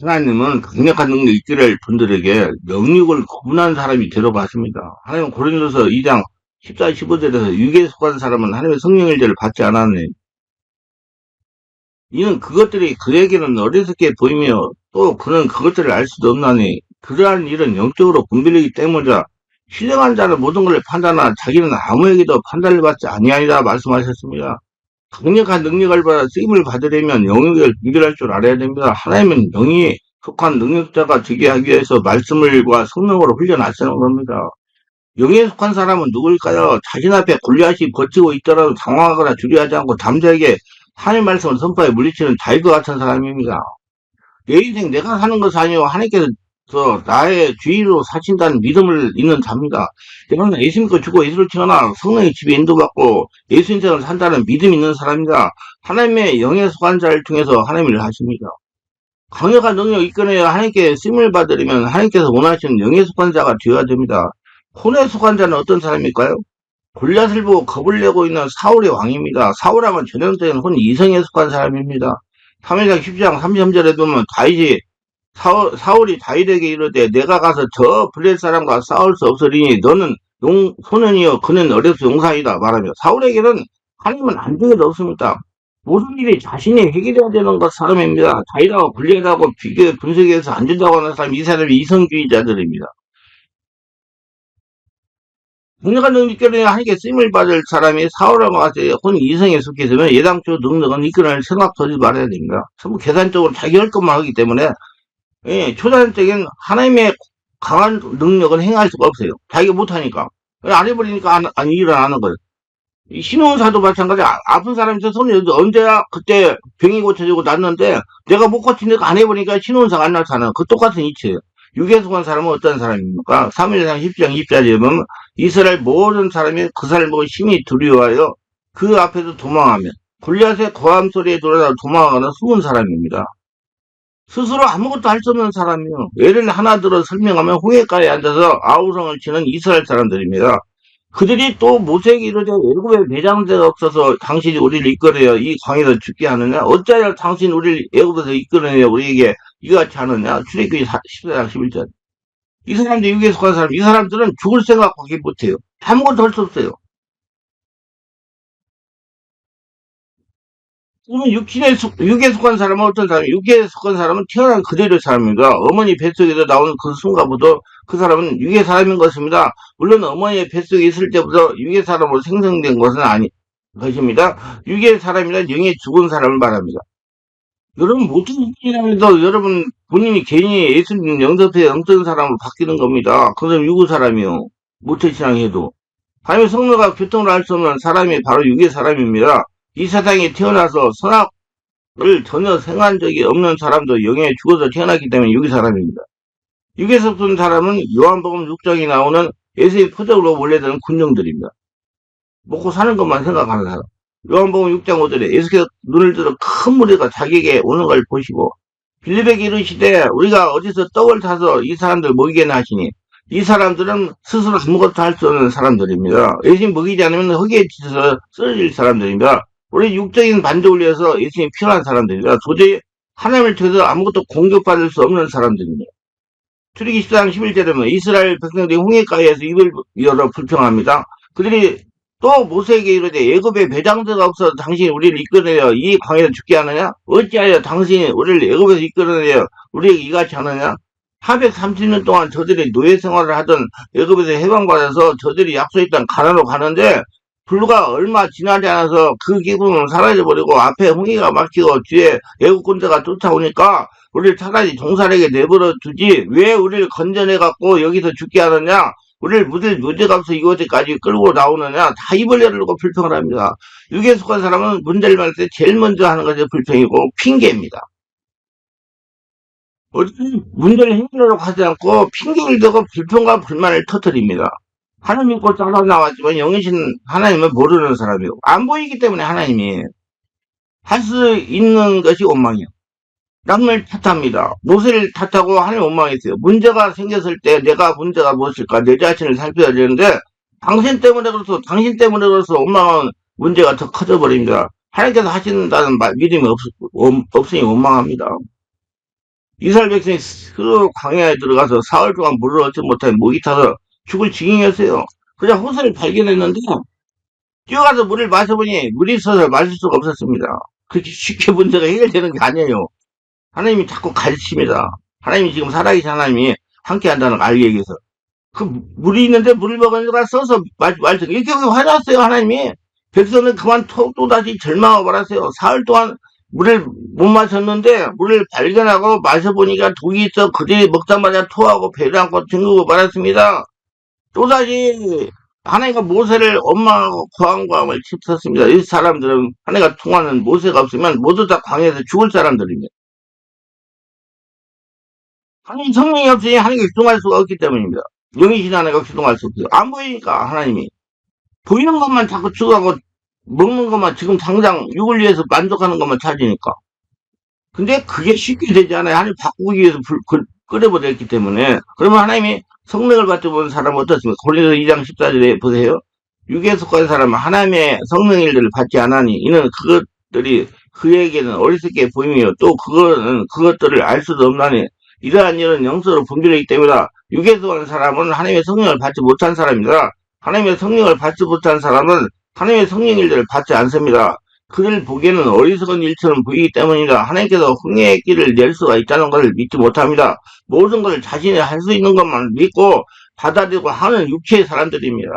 하나님은 강력한 능력이 있기를 분들에게 영육을 구분한 사람이 되라고 하십니다. 하나님은 고린도서 2장 14, 15절에서 육에 속한 사람은 하나님의 성령 일제를 받지 않았네. 이는 그것들이 그에게는 어리석게 보이며 또 그는 그것들을 알 수도 없나니 그러한 일은 영적으로 분별이기 때문이라. 신령한 자는 모든 것을 판단하나 자기는 아무에게도 판단을 받지 아니하리라 말씀하셨습니다. 강력한 능력을 받아 쓰임을 받으려면 영역을 분별할 줄 알아야 됩니다. 하나님은 영이 속한 능력자가 되게 하기 위해서 말씀을과 성령으로 훈련하시는 겁니다. 영에 속한 사람은 누구일까요? 자신 앞에 골리앗이 버티고 있더라도 당황하거나 두려워하지 않고 담대하게 하나님 말씀을 선포해 물리치는 다윗과 같은 사람입니다. 내 인생 내가 사는 것이 아니요 하나님께서 나의 주인으로 사신다는 믿음을 있는 자입니다. 내가는 예수 믿고 죽고 예수를 태어나 성령의 집에 인도받고 예수 인생을 산다는 믿음이 있는 사람입니다. 하나님의 영에 속한 자를 통해서 하나님을 하십니다. 강력한 능력을 이끌어내야 하나님께 쓰임을 받으려면 하나님께서 원하시는 영에 속한 자가 되어야 됩니다. 혼에 속한 자는 어떤 사람일까요? 골리앗을 보고 겁을 내고 있는 사울의 왕입니다. 사울왕은 전형적인 혼 이성에 속한 사람입니다. 3회장 10장 33절에 보면 사울이 다윗에게 이르되 내가 가서 저 블레셋 사람과 싸울 수 없으리니 너는 소년이요 그는 어려서 용사이다 말하며 사울에게는 하나님은 안 되게도 없습니다. 모든 일이 자신이 해결해야 되는 것 사람입니다. 다윗하고 골리앗하고 비교 분석해서 안 된다고 하는 사람이 이 사람이 이성주의자들입니다. 능력한 능력 이끌어내 하나님께 쓰임을 받을 사람이 사울하고 같이 혼 이성에 속해 있으면 예당초 능력은 이끌어낼 생각하지 말아야 됩니다. 전부 계산적으로 자기 할 것만 하기 때문에 초자연적인 하나님의 강한 능력은 행할 수가 없어요. 자기가 못하니까. 안 해버리니까 안 일어나는 거예요. 이 신혼사도 마찬가지. 아픈 사람이 있어 손이 언제야 그때 병이 고쳐지고 낫는데 내가 못 고치니까 안 해버리니까 신혼사가 안 나타나는 그 똑같은 이치예요. 육에 속한 사람은 어떤 사람입니까? 3일상 10장 20절에 보면 이스라엘 모든 사람이 그 사람을 보고 심히 두려워하여 그 앞에서 도망하며 골리앗의 고함 소리에 돌아다 도망하거나 숨은 사람입니다. 스스로 아무것도 할 수 없는 사람이요. 예를 하나 들어 설명하면 홍해가에 앉아서 아우성을 치는 이스라엘 사람들입니다. 그들이 또 모세에게 이르되 애굽에 매장대가 없어서 당신이 우리를 이끌어내어 이 광에서 죽게 하느냐? 어찌하여 당신 우리를 애굽에서 이끌어내어 우리에게 이같이 하느냐? 출애굽기 14장 11절. 이 사람들 육에 속한 사람, 이 사람들은 죽을 생각밖에 못해요. 아무것도 할 수 없어요. 그러면 육에 속한 사람은 어떤 사람이에요? 육에 속한 사람은 태어난 그대로의 사람입니다. 어머니 뱃속에서 나오는 그 순간부터 그 사람은 육의 사람인 것입니다. 물론 어머니의 뱃속에 있을 때부터 육의 사람으로 생성된 것은 아니 것입니다. 육의 사람이란 영에 죽은 사람을 말합니다. 여러분 모든 신이라도 여러분 본인이 개인이 예수님 영접해 영전 사람으로 바뀌는 겁니다. 그것은 육의 사람이요. 모태신앙해도. 하나님의 성령과 교통을 할 수 없는 사람이 바로 육의 사람입니다. 이 세상에 태어나서 선악을 전혀 생한 적이 없는 사람도 영에 죽어서 태어났기 때문에 육의 사람입니다. 육에서 온 사람은 요한복음 6장에 나오는 예수의 표적으로 몰려드는 군중들입니다. 먹고 사는 것만 생각하는 사람. 요한복음 6장 5절에 예수께서 눈을 들어 큰 무리가 자기에게 오는 걸 보시고 빌립에게 이르시되 우리가 어디서 떡을 사서 이 사람들 먹이겠나 하시니 이 사람들은 스스로 아무것도 할 수 없는 사람들입니다. 예수님 먹이지 않으면 흙에 지쳐서 쓰러질 사람들입니다. 우리 육적인 반족을 위해서 예수님이 필요한 사람들입니다. 도저히 하나님을 통해서 아무것도 공격받을 수 없는 사람들입니다. 출애굽기 14장 11절에 보면 이스라엘 백성들이 홍해가에서 입을 열어 불평합니다. 그들이 또 모세에게 이르되 애굽에 배장대가 없어서 당신이 우리를 이끌어내어 이 광에서 죽게 하느냐? 어찌하여 당신이 우리를 애굽에서 이끌어내어 우리에게 이같이 하느냐? 430년 동안 저들이 노예 생활을 하던 애굽에서 해방받아서 저들이 약속했던 가나안으로 가는데 불과 얼마 지나지 않아서 그 기분은 사라져버리고 앞에 홍해가 막히고 뒤에 애국 군대가 쫓아오니까 우리를 차라리 종살에게 내버려 두지 왜 우리를 건져내갖고 여기서 죽게 하느냐? 우리를 무죄값서 이곳에까지 끌고 나오느냐? 다 입을 열고 불평을 합니다. 육에 속한 사람은 문제를 만들 때 제일 먼저 하는 것이 불평이고 핑계입니다. 문제를 해결하려고 하지 않고 핑계를 대고 불평과 불만을 터뜨립니다. 하나님 믿고 따라 나왔지만 영이신 하나님을 모르는 사람이고 안 보이기 때문에 하나님이 할 수 있는 것이 원망이에요. 남을 탓합니다. 모세를 탓하고 하나님 원망했어요. 문제가 생겼을 때 내가 문제가 무엇일까 내 자신을 살펴야 되는데 당신 때문에 그래서 원망은 문제가 더 커져버립니다. 하나님께서 하신다는 믿음이 없으니 원망합니다. 이스라엘 백성이 스스로 광야에 들어가서 사흘 동안 물을 얻지 못해 목이 타서 죽을 지경이었어요. 그러자 호수를 발견했는데 뛰어가서 물을 마셔보니 물이 있어서 마실 수가 없었습니다. 그렇게 쉽게 문제가 해결되는 게 아니에요. 하나님이 자꾸 가르칩니다. 하나님이 지금 살아계신 하나님이 함께 한다는 걸 알기 위해서. 그 물이 있는데 물을 먹으니까 써서 말씀 이렇게 화났어요. 하나님이. 백성은 그만 또다시 절망하고 말았어요. 사흘 동안 물을 못 마셨는데 물을 발견하고 마셔보니까 독이 있어 그들이 먹자마자 토하고 배를 안고 뒹구고 말았습니다. 또다시 하나님과 모세를 원망하고 고함을 칩섰습니다. 이 사람들은 하나님과 통하는 모세가 없으면 모두 다 광야에서 죽을 사람들입니다. 하나님 성령이 없으니 하나님께 기동할 수가 없기 때문입니다. 영이신 하나님과 기동할 수 없어요. 안 보이니까 하나님이. 보이는 것만 자꾸 추구하고 먹는 것만 지금 당장 육을 위해서 만족하는 것만 찾으니까. 근데 그게 쉽게 되지 않아요. 하나님 바꾸기 위해서 끓여버렸기 때문에. 그러면 하나님이 성령을 받지 못한 사람은 어떻습니까? 고린도서 2장 14절에 보세요. 육에 속한 사람은 하나님의 성령 일들을 받지 않으니 이는 그것들이 그에게는 어리석게 보이며 또 그거는 그것들을 알 수도 없나니 이러한 일은 영적으로 분별하기 때문이다. 육에 속한 사람은 하나님의 성령을 받지 못한 사람이다. 하나님의 성령을 받지 못한 사람은 하나님의 성령 일들을 받지 않습니다. 그를 보기에는 어리석은 일처럼 보이기 때문이다. 하나님께서 홍해의 길을 낼 수가 있다는 것을 믿지 못합니다. 모든 것을 자신이 할 수 있는 것만 믿고 받아들이고 하는 육체의 사람들입니다.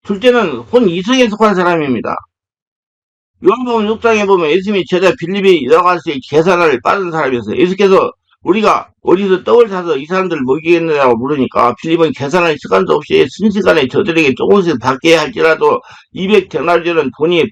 둘째는 혼 이성에 속한 사람입니다. 요한복음 6장에 보면 예수님이 제자 빌립이 여가시 계산을 빠른 사람이었어요. 예수께서 우리가 어디서 떡을 사서 이 사람들을 먹이겠느냐고 물으니까 빌립은 계산할 시간도 없이 순식간에 저들에게 조금씩 받게 할지라도 200데나리온은 돈이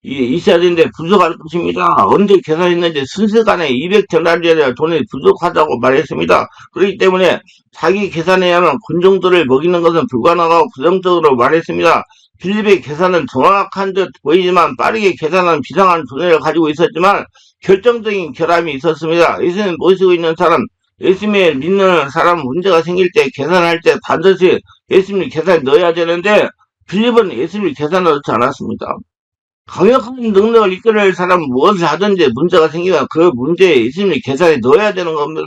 있어야 되는데 부족할 것입니다. 언제 계산했는지 순식간에 200데나리온의 돈이 부족하다고 말했습니다. 그렇기 때문에 자기 계산해야 하면 군종들을 먹이는 것은 불가능하고 부정적으로 말했습니다. 빌립의 계산은 정확한 듯 보이지만 빠르게 계산한 비상한 두뇌를 가지고 있었지만 결정적인 결함이 있었습니다. 예수님 모시고 있는 사람, 예수님을 믿는 사람 문제가 생길 때 계산할 때 반드시 예수님 계산에 넣어야 되는데 빌립은 예수님 계산을 넣지 않았습니다. 강력한 능력을 이끌어낼 사람은 무엇을 하든지 문제가 생기면 그 문제에 예수님이 계산에 넣어야 되는 겁니다.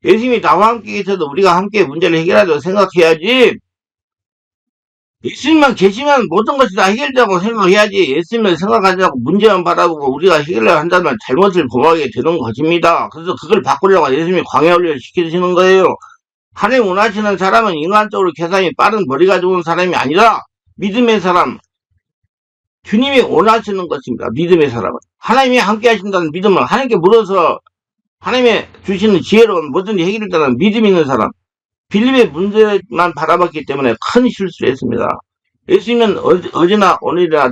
예수님이 나와 함께 계셔도 우리가 함께 문제를 해결하자고 생각해야지. 예수님만 계시면 모든 것이 다 해결되고 생각해야지. 예수님을 생각하지 않고 문제만 바라보고 우리가 해결을 한다면 잘못을 범하게 되는 것입니다. 그래서 그걸 바꾸려고 예수님이 광야훈련을 시키시는 거예요. 하나님 원하시는 사람은 인간적으로 계산이 빠른 머리가 좋은 사람이 아니라 믿음의 사람, 주님이 원하시는 것입니다. 믿음의 사람은. 하나님이 함께 하신다는 믿음을 하나님께 물어서 하나님의 주시는 지혜로 뭐든지 해결된다는 믿음 있는 사람. 빌립의 문제만 바라봤기 때문에 큰 실수를 했습니다. 예수님은 어제나 오늘이나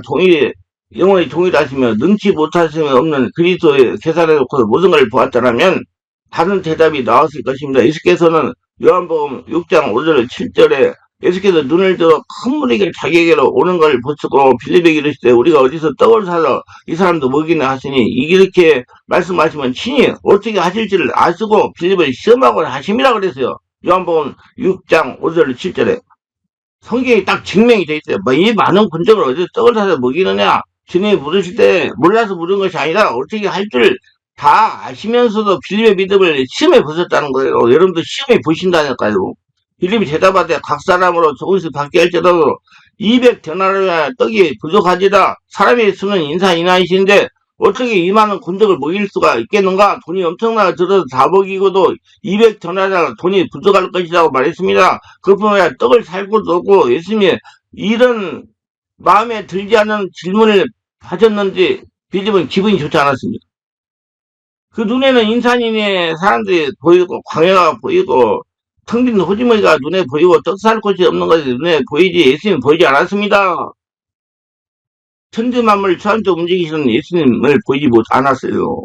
영원히 동일하시며 능치 못하심이 없는 그리스도의 계산해놓고 모든 걸 보았다면 다른 대답이 나왔을 것입니다. 예수께서는 요한복음 6장 5절 7절에 예수께서 눈을 들어 큰 무리가 자기에게로 오는 걸 보시고 빌립에게 이르시되 우리가 어디서 떡을 사서 이 사람도 먹이나 하시니 이렇게 말씀하시면 친히 어떻게 하실지를 아시고 빌립을 시험하고 하심이라 그랬어요. 요한복음 6장 5절 7절에 성경이 딱 증명이 돼 있어요. 뭐 이 많은 군적을 어디서 떡을 사서 먹이느냐? 주님이 물으실 때 몰라서 물은 것이 아니라 어떻게 할 줄 다 아시면서도 빌립의 믿음을 시험해 보셨다는 거예요. 여러분도 시험해 보신다니까요. 빌립이 대답하되 각 사람으로 조금씩 받게 할지라도 200데나리온의 떡이 부족하지라. 사람의 수는 인산인하이신데 어떻게 이 많은 군적을 먹일 수가 있겠는가? 돈이 엄청나게 들어서 다 먹이고도 200데나리온 돈이 부족할 것이라고 말했습니다. 그뿐만 아니라 떡을 살 곳도 없고 예수님이 이런 마음에 들지 않은 질문을 하셨는지 빌립은 기분이 좋지 않았습니다. 그 눈에는 인산인의 사람들이 보이고 광야가 보이고 텅 빈 호지머니가 눈에 보이고 떡 살 곳이 없는 것이 눈에 보이지 예수님 보이지 않았습니다. 천지만물 처음부터 움직이시는 예수님을 보이지 않았어요.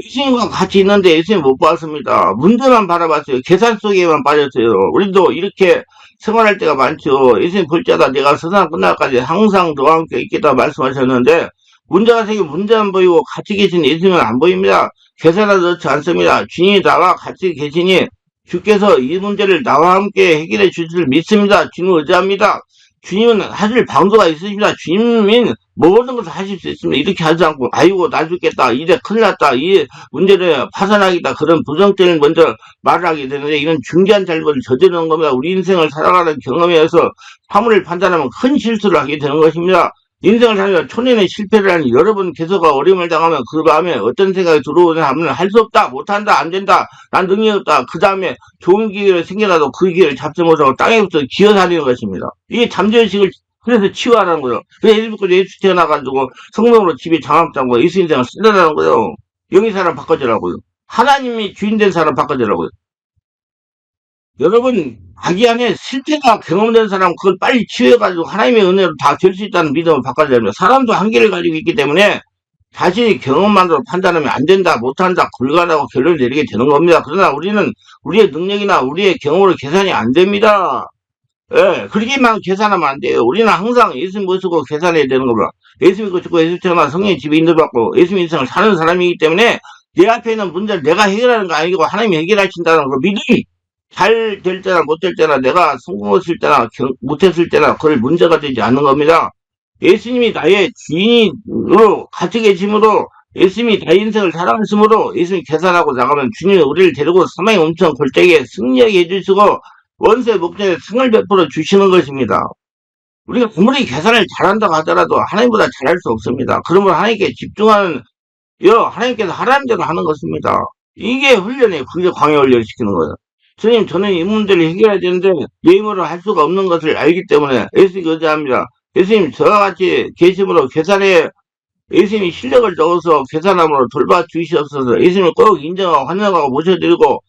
예수님과 같이 있는데 예수님 못 봤습니다. 문제만 바라봤어요. 계산 속에만 빠졌어요. 우리도 이렇게 생활할 때가 많죠. 예수님 볼 때마다 내가 세상 끝날까지 항상 너와 함께 있겠다 말씀하셨는데 문제가 생기면 문제만 보이고 같이 계신 예수님은 안 보입니다. 계산을 넣지 않습니다. 주님이 나와 같이 계시니 주께서 이 문제를 나와 함께 해결해 주실 줄 믿습니다. 주님 의지합니다. 주님은 하실 방도가 있으십니다. 주님은 모든 것을 하실 수 있습니다. 이렇게 하지 않고, 아이고, 나 죽겠다. 이제 큰일 났다. 이 문제를 파산하겠다. 그런 부정점을 먼저 말을 하게 되는데, 이런 중대한 잘못을 저지르는 겁니다. 우리 인생을 살아가는 경험에서 사물을 판단하면 큰 실수를 하게 되는 것입니다. 인생을 살면 초년에 실패를 하니 여러 번 계속가 어려움을 당하면 그 다음에 어떤 생각이 들어오냐 하면 할 수 없다, 못한다, 안 된다, 난 능력이 없다. 그 다음에 좋은 기회를 생겨나도 그 기회를 잡지 못하고 땅에부터 기어다니는 것입니다. 이게 잠재의식을 그래서 치유하라는 거예요. 그래서 예수 태어나가지고 성령으로 집에 장악 잡고 예수 인생을 쓰려는 거예요. 영의 사람 바꿔주라고요. 하나님이 주인된 사람 바꿔주라고요. 여러분, 자기 안에 실패가 경험된 사람 그걸 빨리 치유해가지고 하나님의 은혜로 다 될 수 있다는 믿음을 바꿔야 됩니다. 사람도 한계를 가지고 있기 때문에 자신이 경험만으로 판단하면 안 된다, 못한다, 불가하다고 결론을 내리게 되는 겁니다. 그러나 우리는 우리의 능력이나 우리의 경험으로 계산이 안 됩니다. 예, 그렇게만 계산하면 안 돼요. 우리는 항상 예수 모시고 계산해야 되는 겁니다. 예수 믿고 죽고 예수 태어나 성령의 집에 인도받고 예수 인생을 사는 사람이기 때문에 내 앞에 있는 문제를 내가 해결하는 거 아니고 하나님이 해결하신다는 그 믿음이 잘 될 때나 못 될 때나 내가 성공했을 때나 못했을 때나 그걸 문제가 되지 않는 겁니다. 예수님이 나의 주인으로 같이 계심으로 예수님이 나의 인생을 살아가심으로 예수님이 계산하고 나가면 주님이 우리를 데리고 사망의 엄청 골짜기에 승리하게 해주시고 원수의 목전에 상을 베풀어 주시는 것입니다. 우리가 아무리 계산을 잘한다고 하더라도 하나님보다 잘할 수 없습니다. 그러면 하나님께 집중하는 하나님께서 하라는 대로 하는 것입니다. 이게 훈련이에요. 그게 광야 훈련을 시키는 거예요. 스님, 저는 이 문제를 해결해야 되는데 내 힘으로 할 수가 없는 것을 알기 때문에 예수님께 의지합니다. 예수님, 저와 같이 계심으로 계산에 예수님이 실력을 넣어서 계산함으로 돌봐주시옵소서. 예수님을 꼭 인정하고 환영하고 모셔드리고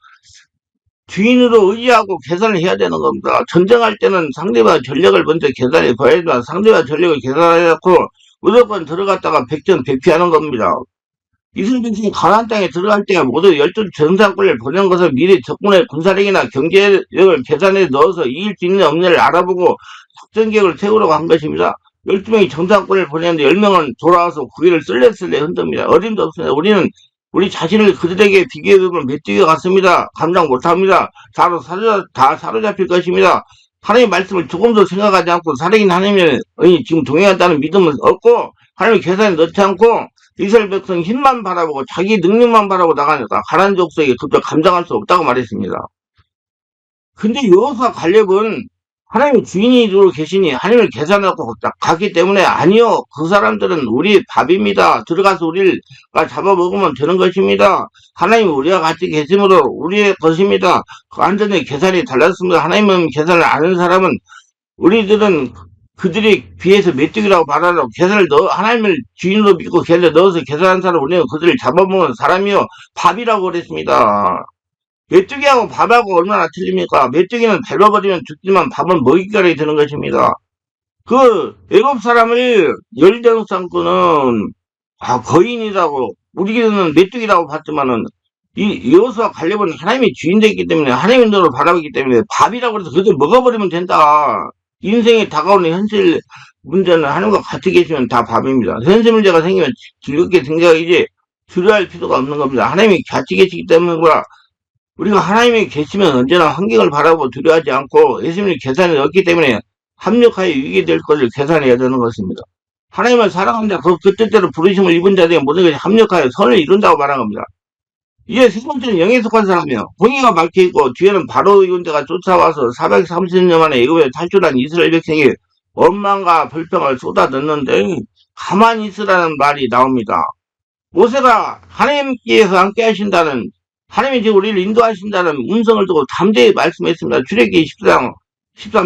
주인으로 의지하고 계산을 해야 되는 겁니다. 전쟁할 때는 상대방 전력을 먼저 계산해 봐야지만 상대방 전력을 계산해놓고 무조건 들어갔다가 백전백피하는 겁니다. 이스라엘 백성이 가나안 땅에 들어갈 때 모두 12전사꾼을 보낸 것을 미리 적군의 군사력이나 경제력을 계산해 넣어서 이길 수 있는 없느냐를 알아보고 작전계획을 세우려고 한 것입니다. 12명이 정상군을 보냈는데 10명은 돌아와서 고개를 쓸래쓸래 흔듭니다. 어림도 없습니다. 우리는 우리 자신을 그들에게 비교해보면 메뚜기가 같습니다. 감당 못합니다. 다 사로잡힐 것입니다. 하나님의 말씀을 조금도 생각하지 않고 살아있는 하나님의 지금 동행한다는 믿음은 없고 하나님의 계산에 넣지 않고 이스라엘 백성 힘만 바라보고 자기 능력만 바라보고 나가니까 가나안 족속에게 그저 감당할 수 없다고 말했습니다. 근데 여호수아 갈렙은 하나님의 주인으로 계시니 하나님을 계산하고 갔기 때문에 아니요. 그 사람들은 우리 밥입니다. 들어가서 우리가 잡아먹으면 되는 것입니다. 하나님 우리와 같이 계심으로 우리의 것입니다. 그 완전히 계산이 달랐습니다. 하나님은 계산을 아는 사람은 우리들은 그들이 비해서 메뚜기라고 말하라고 계산을 하나님을 주인으로 믿고 계산을 넣어서 계산한 사람 우리는 그들을 잡아먹는 사람이요. 밥이라고 그랬습니다. 메뚜기하고 밥하고 얼마나 틀립니까? 메뚜기는 밟아버리면 죽지만 밥은 먹잇감이 되는 것입니다. 그 애굽 사람을 열정상꾼은 거인이라고 우리는 메뚜기라고 봤지만은 이 여호수아 갈렙은 하나님이 주인 됐기 때문에 하나님의 눈으로 바라보기 때문에 밥이라고 해서 그들 먹어버리면 된다. 인생에 다가오는 현실 문제는 하나님과 같이 계시면 다 밥입니다. 현실 문제가 생기면 즐겁게 생각이지 두려워할 필요가 없는 겁니다. 하나님이 같이 계시기 때문이구나. 우리가 하나님이 계시면 언제나 환경을 바라보고 두려워하지 않고 예수님의 계산을 넣었기 때문에 합력하여 이기게 될 것을 계산해야 되는 것입니다. 하나님을 사랑한다. 그 뜻대로 부르심을 입은 자들이 모든 것이 합력하여 선을 이룬다고 말한 겁니다. 이제 세 번째는 영에 속한 사람이요. 공의가 밝혀있고 뒤에는 바로 군대가 쫓아와서 430년 만에 애굽에 탈출한 이스라엘 백성이 원망과 불평을 쏟아넣는데 가만히 있으라는 말이 나옵니다. 모세가 하나님께서 함께 하신다는 하나님이 지금 우리를 인도하신다는 음성을 두고 담대히 말씀했습니다. 출애굽기 13,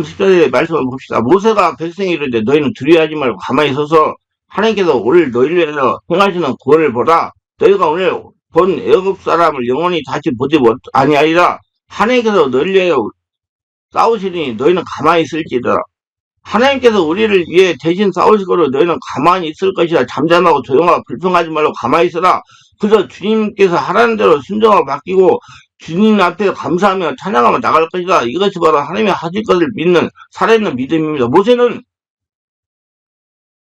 14절의 말씀을 봅시다. 모세가 백성이 이르되 너희는 두려워하지 말고 가만히 서서 하나님께서 오늘 너희를 위하여 행하시는 구원을 보라. 너희가 오늘 본 애굽 사람을 영원히 다시 보지 아니하리라. 하나님께서 너희를 위하여 싸우시니 너희는 가만히 있을지더라. 하나님께서 우리를 위해 대신 싸우시고로 너희는 가만히 있을 것이라. 잠잠하고 조용하고 불평하지 말고 가만히 있어라. 그래서 주님께서 하라는 대로 순종하고 맡기고 주님 앞에 감사하며 찬양하며 나갈 것이다. 이것이 바로 하나님이 하실 것을 믿는 살아있는 믿음입니다. 모세는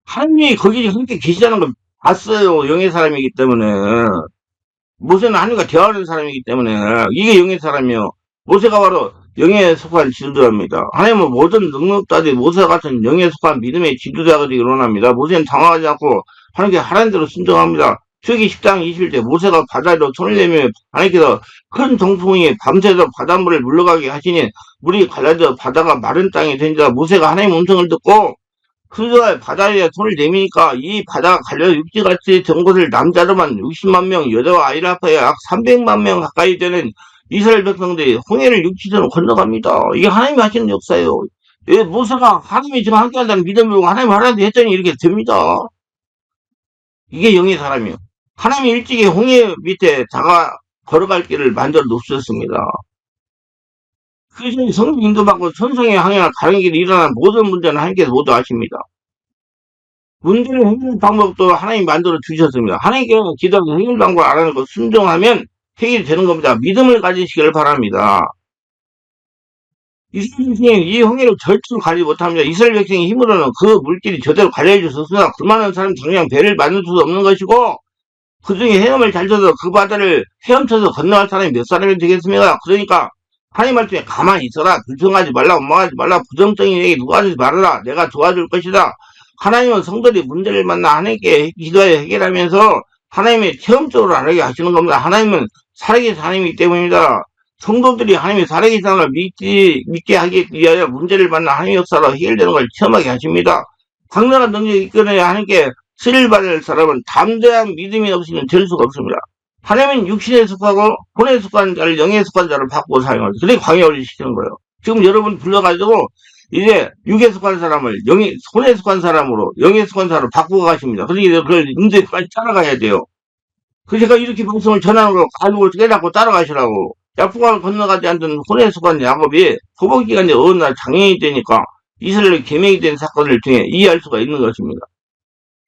하나님이 거기 함께 계시다는 걸 봤어요. 영의 사람이기 때문에. 모세는 하나님과 대화하는 사람이기 때문에 이게 영의 사람이요. 모세가 바로 영에 속한 지도자입니다. 하나님은 모든 능력자들이 모세 같은 영에 속한 믿음의 지도자가 되기를 원합니다. 모세는 당황하지 않고 하나님께 하라는 대로 순종합니다. 출애기 10장 20절 모세가 바다로 손을 내밀며 하나님께서 큰 동풍이 밤새도록 바닷물을 물러가게 하시니 물이 갈라져 바다가 마른 땅이 된지라. 모세가 하나님의 음성을 듣고 그가 바다에 손을 내미니까 이 바다가 갈려 육지같이 된 곳을 남자로만 60만 명, 여자와 아이를 합하여 약 300만 명 가까이 되는 이스라엘 백성들이 홍해를 육지선으로 건너갑니다. 이게 하나님이 하시는 역사예요. 예, 모세가 하나님이 지금 함께 한다는 믿음으로 하나님 하라고 했더니 이렇게 됩니다. 이게 영의 사람이에요. 하나님이 일찍이 홍해 밑에 다가 걸어갈 길을 만들어 놓으셨습니다. 그래서 성령 인도받고 천성의 항해를 가는 길에 일어난 모든 문제는 하나님께서 모두 아십니다. 문제를 해결 방법도 하나님이 만들어 주셨습니다. 하나님께서 기도하고 해결 방법을 알아내고 순종하면 해결이 되는 겁니다. 믿음을 가지시기를 바랍니다. 이스라엘 백성이 이 홍해를 절대로 가지 못합니다. 이스라엘 백성의 힘으로는 그 물길이 제대로 갈려질 수 없습니다. 굴만한 사람 당장 배를 만들 수도 없는 것이고 그 중에 헤엄을 잘 쳐서 그 바다를 헤엄쳐서 건너갈 사람이 몇 사람이 되겠습니까? 그러니까 하나님 말씀에 가만히 있어라. 불평하지 말라. 원망하지 말라. 부정적인 얘기 누가 하지 말아라. 내가 도와줄 것이다. 하나님은 성도들이 문제를 만나 하나님께 기도하여 해결하면서 하나님의 체험적으로 하게 하시는 겁니다. 하나님은 살아계신 하나님이기 때문입니다. 성도들이 하나님의 살아계신 하나님을 믿게 하기 위하여 문제를 만나 하나님의 역사로 해결되는 걸 체험하게 하십니다. 강력한 능력이 이끌어내야 하나님께 쓰를 받을 사람은 담대한 믿음이 없이는 될 수가 없습니다. 하나님은 육신에 속하고 혼에 속한 자를 영에 속한 자를 바꾸고 사용하죠. 그래 광야를 시키는 거예요. 지금 여러분 불러가지고 이제 육에 속한 사람을 혼에 속한 사람으로 영에 속한 사람으로 바꾸고 가십니다. 그러니까 그걸 인도까지 따라가야 돼요. 그래서 제가 이렇게 방송을 전하는 걸 가지고 깨닫고 따라가시라고. 약속을 건너가지 않던 혼에 속한 야곱이 호복기간에 어느 날 장애인이 되니까 이스라엘 계명이 된 사건을 통해 이해할 수가 있는 것입니다.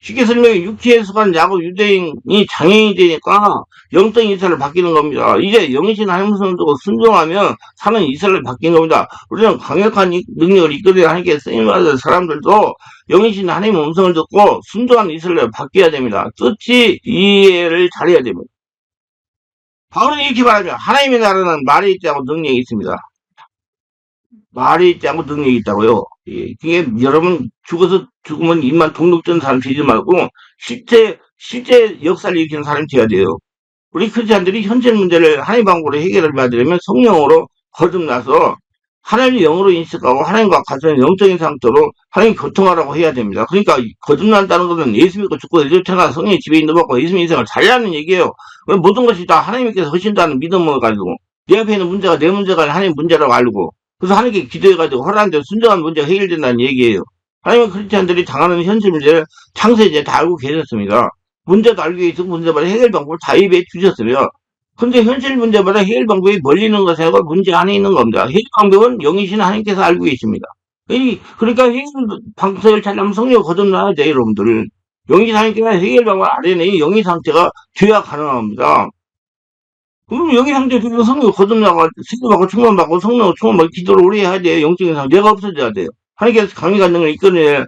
쉽게 설명해 육체에 속한 야곱 유대인이 장애인이 되니까 영적인 이스라엘 바뀌는 겁니다. 이제 영신 하나님 음성을 듣고 순종하면 사는 이스라엘 바뀌는 겁니다. 우리는 강력한 능력을 이끌어야 하나님께 쓰임받을 사람들도 영신 하나님 음성을 듣고 순종하는 이스라엘 바뀌어야 됩니다. 뜻이 이해를 잘해야 됩니다. 바울은 이렇게 말하죠. 하나님의 나라는 말이 있지 않고 능력이 있습니다. 말이 있지 않고 능력이 있다고요. 예, 그게 여러분 죽으면 입만 동동 뜨는 사람 되지 말고 실제 역사를 일으키는 사람이 되어야 돼요. 우리 크리스찬들이 현실 문제를 하나님 방법으로 해결을 받으려면 성령으로 거듭나서 하나님을 영으로 인식하고 하나님과 같은 영적인 상태로 하나님 교통하라고 해야 됩니다. 그러니까 거듭난다는 것은 예수 믿고 죽고 예수 태어나 성령의 지배 인도받고 예수 인생을 잘하는 얘기예요. 모든 것이 다 하나님께서 하신다는 믿음을 가지고 내 앞에 있는 문제가 내 문제가 아니라 하나님 문제라고 알고 그래서 하나님께 기도해가지고 허락한 대로 순종한 문제가 해결된다는 얘기예요. 하나님은 크리스찬들이 당하는 현실 문제를 창세기에 다 알고 계셨습니다. 문제도 알고 계시고 문제마다 해결 방법을 다 입에 주셨으며 근데 현실 문제마다 해결 방법이 멀리 있는 것에 문제 안에 있는 겁니다. 해결 방법은 영이신 하나님께서 알고 계십니다. 그러니까 해결 방법을 잘하면 성령 거듭나야 돼요, 여러분들. 영이신 하나님께서 해결 방법을 알아내니 영의 상태가 돼야 가능합니다. 그럼 영의 상태 되면 성령 거듭나고 세례받고 충만받고 성령 충만받고 기도를 오래 해야 돼요. 영적인 상태 내가 없어져야 돼요. 하나님께서 강력한 능력을 이끌어내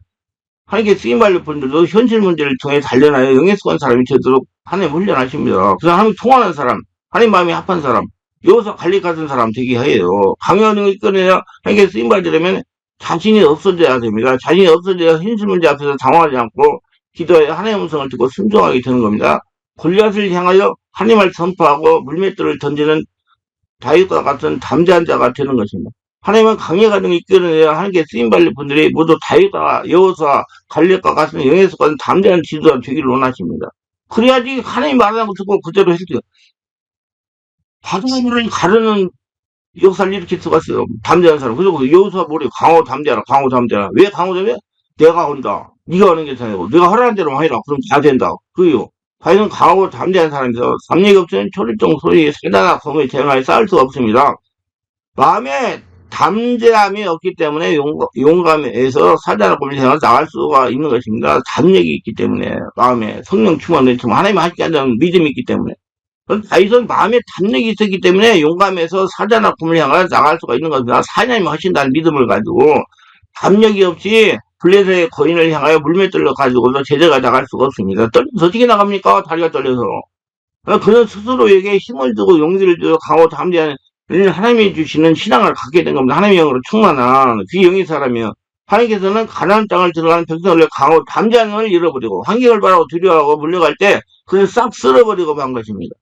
하나님께 쓰임받을 분들도 현실 문제를 통해 단련하여 영에 속한 사람이 되도록 하나님 훈련하십니다. 그래서 하나님 통하는 사람 하나님 마음이 합한 사람, 여기서 관리 같은 사람 되게 해요. 강요하는 걸 이끌어내야 하나님께 쓰임받으려면 자신이 없어져야 됩니다. 자신이 없어져야 현실 문제 앞에서 당황하지 않고 기도에 하나님의 음성을 듣고 순종하게 되는 겁니다. 골리앗을 향하여 하나님을 선포하고 물맷돌을 던지는 다윗과 같은 담대한 자가 되는 것입니다. 하나님은 강력한 능을 이끌어내야 하나님께 쓰임받을 분들이 모두 다윗과 여호수아 갈렙과 같은 영에 속한 담대한 지도자 되기를 원하십니다. 그래야지 하나님 말하는 거 듣고 그대로 해주세요. 바다물을 가르는 역사를 일으킬 수가 있어요. 담대한 사람. 그리고 여호수아 머리 강호 담대하라. 강호 담대하라. 왜 강호 담대? 내가 온다. 네가 하는 게 되고 내가 허락한 대로 해라. 그럼 다 된다. 그요. 과연 강하고 담대한 사람이서 삼력이 없으면 초립종 소리 세다나 검에 대응하여 싸울 수가 없습니다. 마음에 담대함이 없기 때문에 용감해서 사자나 검에 대응하여 나갈 수가 있는 것입니다. 담력이 있기 때문에 마음에 성령 충만된 하나님 하시지 않는 믿음이 있기 때문에 다윗은 마음에 담력이 있었기 때문에 용감해서 사자나 검을 향하여 나갈 수가 있는 것입니다. 하나님이 하신다는 믿음을 가지고 담력이 없이 블레셋의 거인을 향하여 물맷돌로 가지고서 제자가 나갈 수가 없습니다. 떨려서 어떻게 나갑니까? 다리가 떨려서. 그는 스스로에게 힘을 주고 용기를 주고 강하고 담대한 하나님이 주시는 신앙을 갖게 된 겁니다. 하나님의 영으로 충만한 그 영의 사람이요. 하나님께서는 가나안 땅을 들어가는 백성을 강하고 담장을 잃어버리고 환경을 바라고 두려워하고 물려갈 때 그를 싹 쓸어버리고 만 것입니다.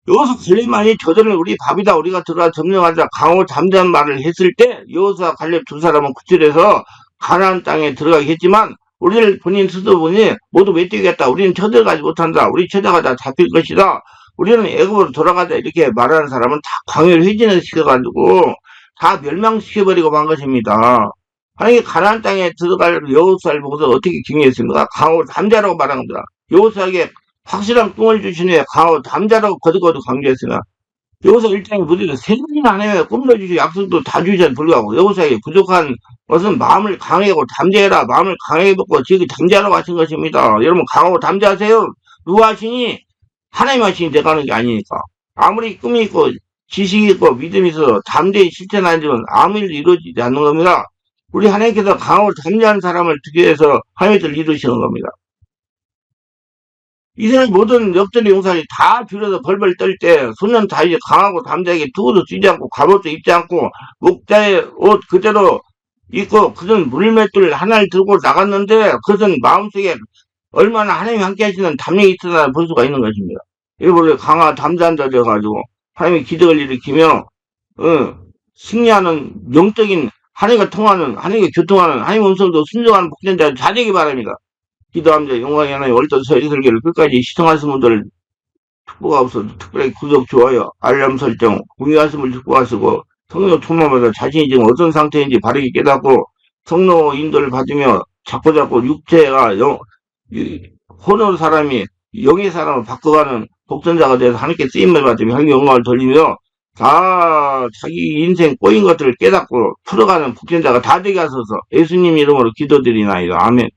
여호수아 갈렙만이 저들을 우리 밥이다 우리가 들어가 점령하자 강하고 담대한 말을 했을 때 여호수아 갈렙 두 사람은 구출해서 가나안 땅에 들어가게 했지만 우리를 본인 스스로 보니 모두 메뛰겠다. 우리는 쳐들어가지 못한다. 우리 쳐들어가다 잡힐 것이다. 우리는 애굽으로 돌아가자 이렇게 말하는 사람은 다 광야를 회진을 시켜가지고 다 멸망시켜버리고 만 것입니다. 하나님이 가나안 땅에 들어갈 여호수아를 보고서 어떻게 격려했습니까? 강하고 담대하라고 말한 겁니다. 여호수아에게 확실한 꿈을 주신 후에 강하고 담대하라고 거듭거듭 강조했으나 여호수아 1장에 보세요. 세 번이나 하나님의 꿈을 주시고 약속도 다 주시는 불구하고 여호수아에게 부족한 것은 마음을 강하게 하고 담대해라. 마음을 강하게 먹고 지극히 담대하라고 하신 것입니다. 여러분 강하고 담대하세요. 누가 하시니? 하나님 하시니 내가 하는 게 아니니까. 아무리 꿈이 있고 지식이 있고 믿음이 있어서 담대히 실천하는 일은 아무 일도 이루어지지 않는 겁니다. 우리 하나님께서 강하고 담대한 사람을 두기 위해서 하나님께서 이루시는 겁니다. 이스라엘 모든 역전의 용사들이 다 줄여서 벌벌 떨 때 소년 다윗이 강하고 담대하게 두고도 뛰지 않고 갑옷도 입지 않고 목자의 옷 그대로 입고 그는 물맷돌 하나를 들고 나갔는데 그것은 마음속에 얼마나 하나님이 함께 하시는 담력이 있으나 볼 수가 있는 것입니다. 이걸 강하 담대한 자 되어가지고 하나님이 기적을 일으키며 승리하는 영적인 하나님과 통하는 하나님과 교통하는 하나님 음성도 순종하는 복된 자 자되기 바랍니다. 기도합니다. 영광의 하나님 월드서 이 설교를 끝까지 시청하신 분들 축복하옵소서. 특별히 구독, 좋아요, 알람 설정, 공유하심을 축복하시고 성령 충만마다 자신이 지금 어떤 상태인지 바르게 깨닫고 성령 인도를 받으며 자꾸자꾸 육체가 혼으로 사람이 영의 사람을 바꿔가는 복전자가 돼서 하나님께 쓰임을 받으며 하나님의 영광을 돌리며 다 자기 인생 꼬인 것들을 깨닫고 풀어가는 복전자가 다 되게 하소서. 예수님 이름으로 기도드리나이다. 아멘.